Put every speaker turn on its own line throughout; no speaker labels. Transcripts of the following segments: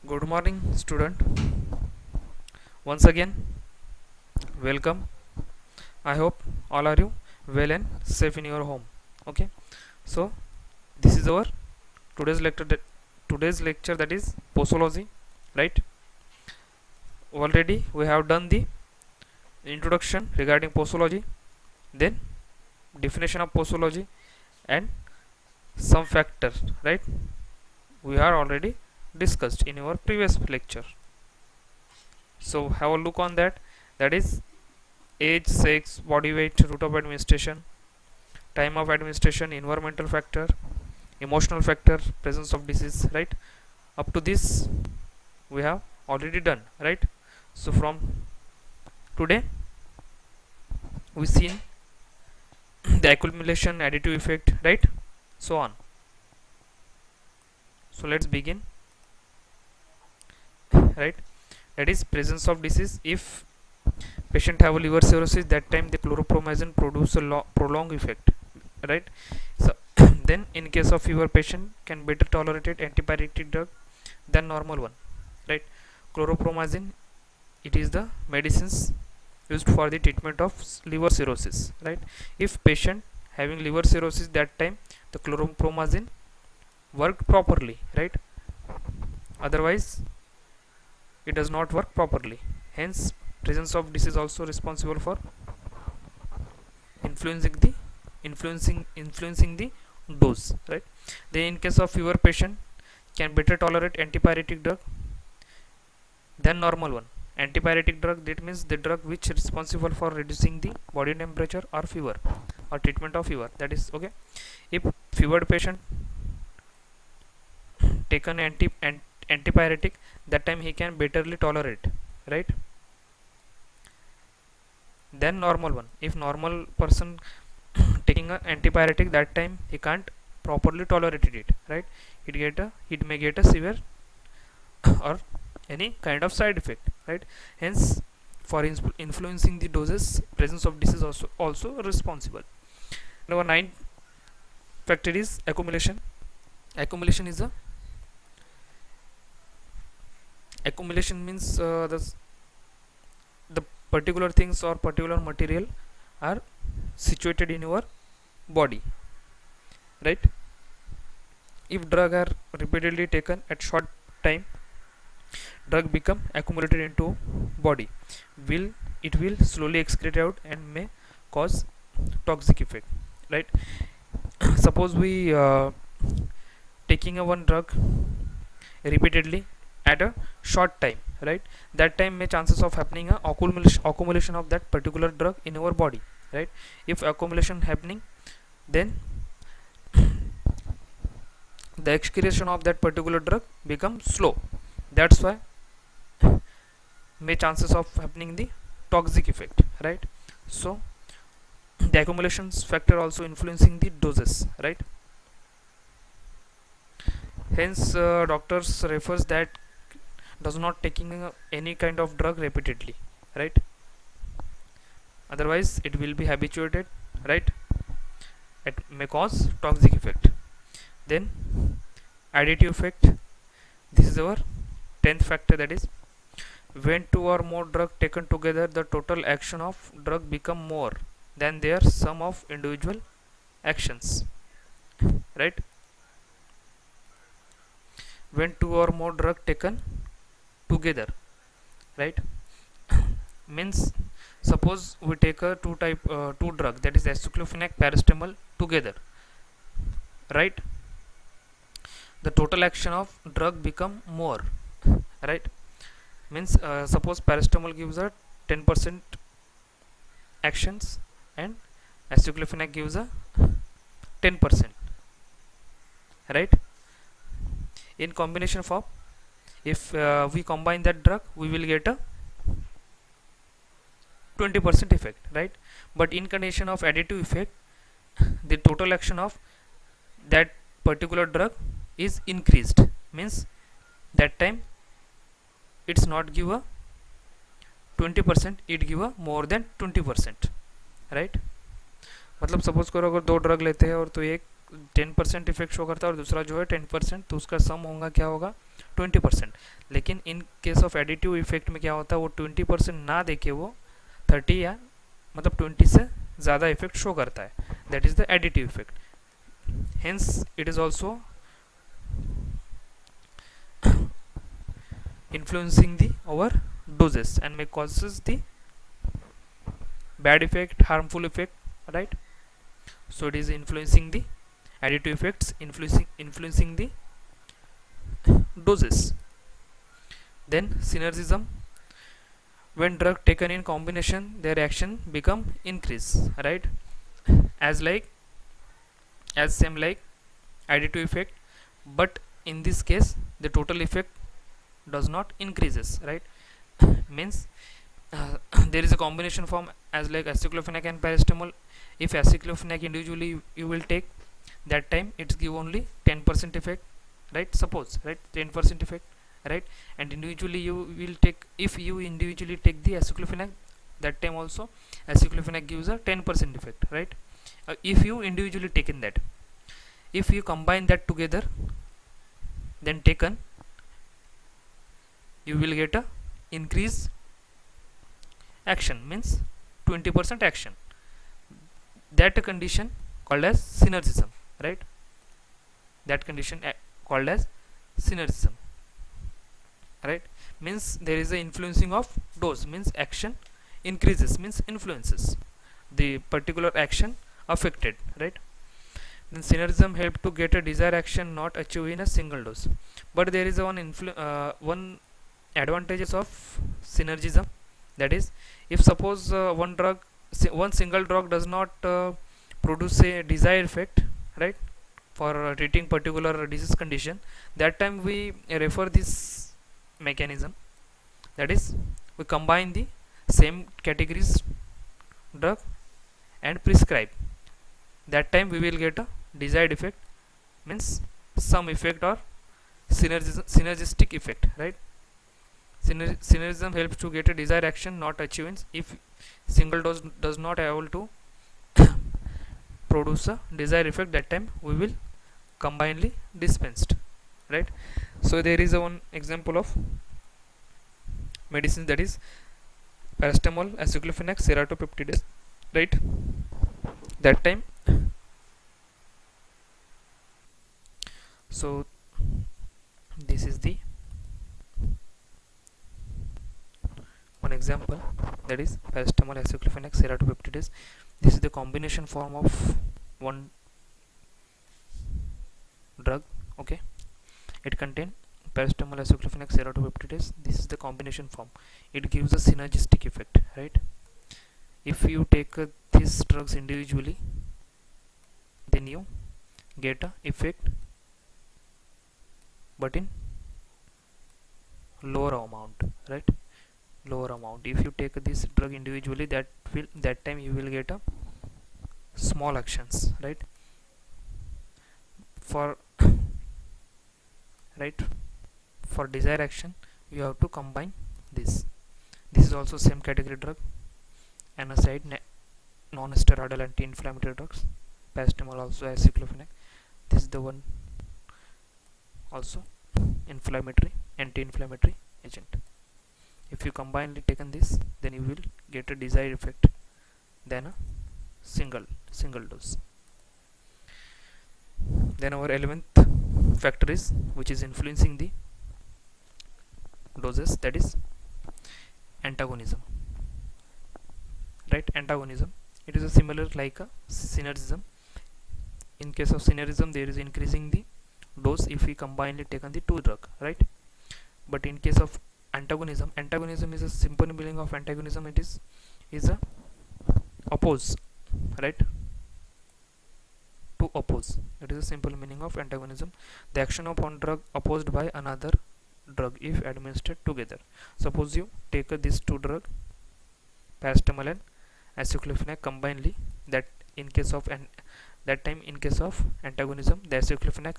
Good morning, student. Once again, welcome. I hope all are you well and safe in your home. Okay. So this is our today's lecture. Today's lecture, that is posology, right? Already we have done the introduction regarding posology, then definition of posology and some factors, right? We are already discussed in our previous lecture. So have a look on that. That is age, sex, body weight, route of administration, time of administration, environmental factor, emotional factor, presence of disease, right? Up to this we have already done, right? So from today we seen the accumulation, additive effect, right? So on. So let's begin, right? That is presence of disease. If patient have a liver cirrhosis, that time the chloropromazine produce a prolonged effect, right? So then in case of fever, patient can better tolerate antipyretic drug than normal one, right? Chloropromazine, it is the medicines used for the treatment of liver cirrhosis, right? If patient having liver cirrhosis, that time the chloropromazine worked properly, right? Otherwise it does not work properly. Hence presence of disease also responsible for influencing the dose, right? Then in case of fever, patient can better tolerate antipyretic drug than normal one. Antipyretic drug, that means the drug which is responsible for reducing the body temperature or fever or treatment of fever, that is okay. If fevered patient taken antipyretic, that time he can betterly tolerate, right, than normal one. If normal person taking a antipyretic, that time he can't properly tolerate it, right? It may get a severe or any kind of side effect, right? Hence for influencing the doses, presence of disease also responsible. Number 9 factor is accumulation. Accumulation means the particular things or particular material are situated in your body, right? If drug are repeatedly taken at short time, drug become accumulated into body, will slowly excrete out and may cause toxic effect, right? Suppose we taking a one drug repeatedly at a short time, right? That time may chances of happening a accumulation of that particular drug in our body, right? If accumulation happening, then the excretion of that particular drug becomes slow. That's why may chances of happening the toxic effect, right? So the accumulations factor also influencing the doses, right? Hence doctors refers that does not taking any kind of drug repeatedly, right? Otherwise it will be habituated, right? It may cause toxic effect. Then additive effect, this is our 10th factor, that is when two or more drug taken together, the total action of drug become more than their sum of individual actions, right? When two or more drug taken together, right, means suppose we take a two drug, that is aceclofenac, paracetamol together, right? The total action of drug become more, right? Means suppose paracetamol gives a 10% actions and aceclofenac gives a 10%, right? In combination form, if we combine that drug, we will get a 20% effect, right? But in condition of additive effect, the total action of that particular drug is increased, means that time it's not give a 20%, it give a more than 20%, right? मतलब suppose करो अगर दो drug लेते हैं और तो एक 10% effect show करता है और दूसरा जो है 10%, तो उसका सम होगा क्या होगा 20%। लेकिन in case of additive effect में क्या होता है, वो 20% ना देके वो 30 या मतलब 20 से ज़्यादा इफेक्ट शो करता है, that is the additive effect. Hence it is also influencing the our doses and may causes the bad effect, harmful effect, right? So it is influencing the additive effects, influencing the doses. Then synergism, when drug taken in combination their action become increase, right? as like as same like additive effect, but in this case the total effect does not increases, right? Means there is a combination form as like aceclofenac and paracetamol. If aceclofenac individually you will take, that time it's give only 10% effect, right? Suppose, right, 10% effect, right? And individually you will take, if you individually take the aceclofenac, that time also aceclofenac gives a 10% effect, right? If you individually taken that, if you combine that together then taken, you will get a increase action, means 20% action. That condition called as synergism, right? That condition called as synergism, right? Means there is a influencing of dose, means action increases, means influences the particular action affected, right? Then synergism help to get a desired action not achieved in a single dose. But there is a one advantages of synergism, that is, if suppose one single drug does not produce a desired effect, right, for treating particular disease condition, that time we refer this mechanism, that is, we combine the same categories drug and prescribe, that time we will get a desired effect, means some effect or synergistic effect, right? Synergism helps to get a desired action not achieved if single dose does not able to produce a desired effect, that time we will combinedly dispensed, right? So there is a one example of medicine, that is paracetamol, aceclofenac, ceratopeptidase, right? That time, so this is the one example, that is paracetamol, aceclofenac, ceratopeptidase. This is the combination form of one drug, okay? It contains paracetamol, aceclofenac, ceratopeptidase. This is the combination form. It gives a synergistic effect, right? If you take these drugs individually, then you get a effect, but in lower amount, right? Lower amount. If you take this drug individually, that time you will get a small actions, right? For right, for desired action you have to combine this. This is also same category drug, NSAID, non-steroidal anti-inflammatory drugs, paracetamol, also aceclofenac. This is the one also inflammatory, anti-inflammatory agent. If you combinedly taken this, then you will get a desired effect than a single dose. Then our 11th factor is, which is influencing the doses, that is antagonism, right? Antagonism, it is a similar like a synergism. In case of synergism, there is increasing the dose if we combinedly taken the two drug, right? But in case of antagonism, antagonism is a simple meaning of antagonism, it is a oppose, right? To oppose, it is a simple meaning of antagonism. The action of one drug opposed by another drug if administered together. Suppose you take these two drug, paracetamol and aceclofenac, combinedly, that in case of that time in case of antagonism, the aceclofenac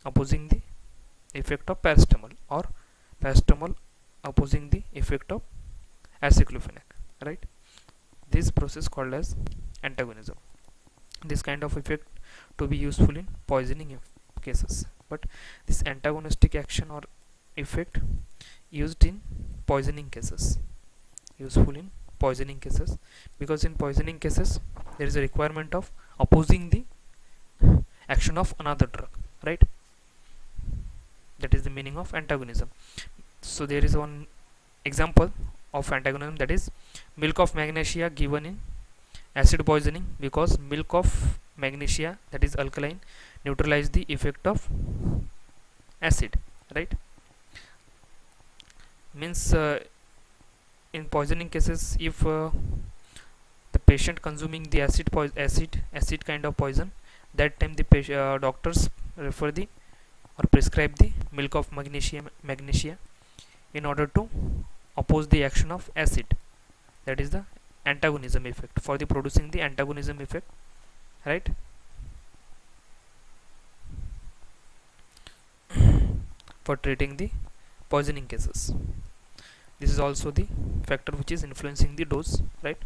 opposing the effect of paracetamol, or paracetamol opposing the effect of aceclofenac, right? This process called as antagonism. This kind of effect to be useful in poisoning cases. But this antagonistic action or effect used in poisoning cases, useful in poisoning cases, because in poisoning cases there is a requirement of opposing the action of another drug, right? That is the meaning of antagonism. So there is one example of antagonism, that is milk of magnesia given in acid poisoning, because milk of magnesia, that is alkaline, neutralize the effect of acid, right? Means in poisoning cases, if the patient consuming the acid kind of poison, that time the doctors refer the or prescribe the milk of magnesia in order to oppose the action of acid. That is the antagonism effect, for the producing the antagonism effect, right? For treating the poisoning cases. This is also the factor which is influencing the dose, right?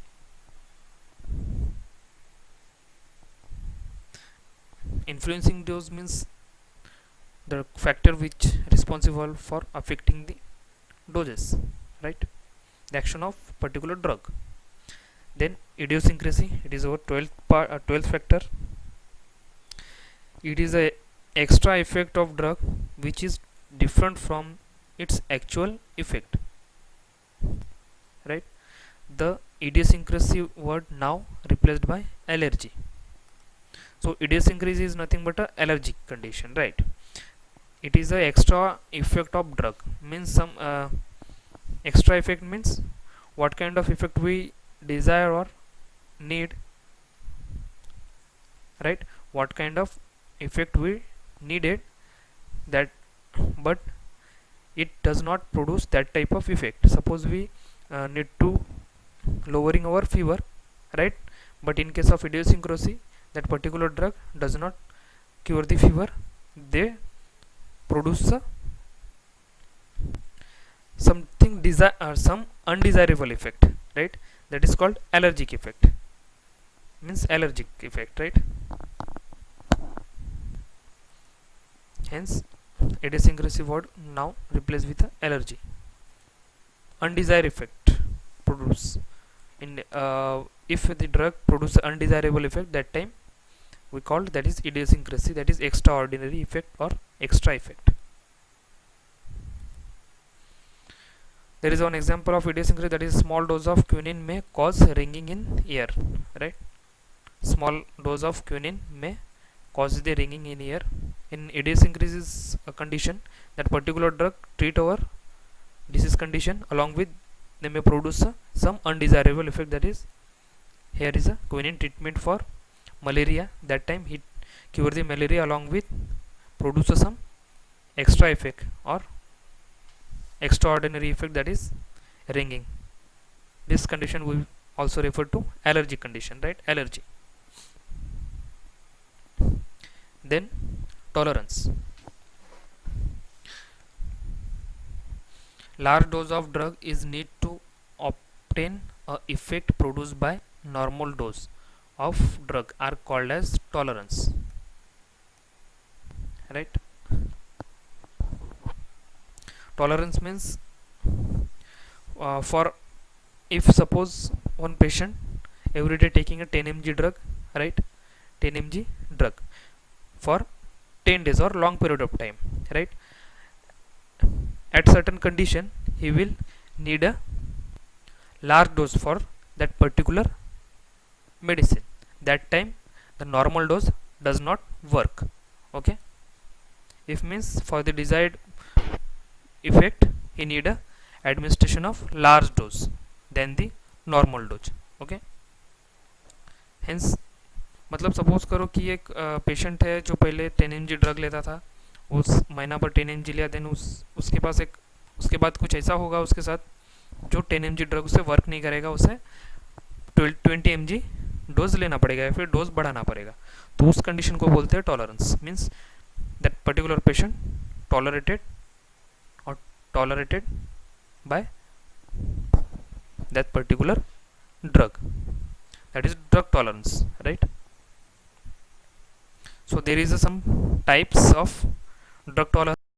Influencing dose means the factor which responsible for affecting the doses, right? The action of particular drug. Then idiosyncrasy, it is our 12th factor. It is a extra effect of drug which is different from its actual effect, right? The idiosyncrasy word now replaced by allergy. So idiosyncrasy is nothing but a allergic condition, right? It is a extra effect of drug, means some extra effect means what kind of effect we desire or need, right? What kind of effect we needed, that but it does not produce that type of effect. Suppose we need to lowering our fever, right? But in case of idiosyncrasy, that particular drug does not cure the fever, they produce something some undesirable effect, right? That is called allergic effect, means allergic effect, right? Hence idiosyncrasy word now replaced with allergy. Undesired effect produce in if the drug produce undesirable effect, that time we call that is idiosyncrasy, that is extraordinary effect or extra effect. There is one example of idiosyncrasy, that is small dose of quinine may cause ringing in ear, right? Small dose of quinine may cause the ringing in ear. In idiosyncrasy condition, that particular drug treat our disease condition, along with they may produce some undesirable effect, that is here is a quinine treatment for malaria, that time he cure the malaria along with produce some extra effect or extraordinary effect, that is ringing. This condition we also refer to allergic condition, right? Allergy. Then tolerance. Large dose of drug is need to obtain a effect produced by normal dose of drug are called as tolerance, right? Tolerance means for if suppose one patient everyday taking a 10 mg drug, right? 10 mg drug for 10 days or long period of time, right? At certain condition he will need a large dose for that particular medicine, that time the normal dose does not work, okay? If means for the desired effect he need a administration of large dose than the normal dose, okay? Hence मतलब suppose करो कि एक patient है जो पहले 10 mg drug लेता था, उस महीना पर 10 mg लिया, देन उसके पास एक उसके बाद कुछ ऐसा होगा उसके साथ जो 10 mg ड्रग उसे वर्क नहीं करेगा, उसे 20 mg डोज लेना पड़ेगा या फिर डोज बढ़ाना पड़ेगा, तो उस कंडीशन को बोलते हैं tolerance. Means that particular patient tolerated by that particular drug, that is drug tolerance, right? So there is some types of drug tolerance.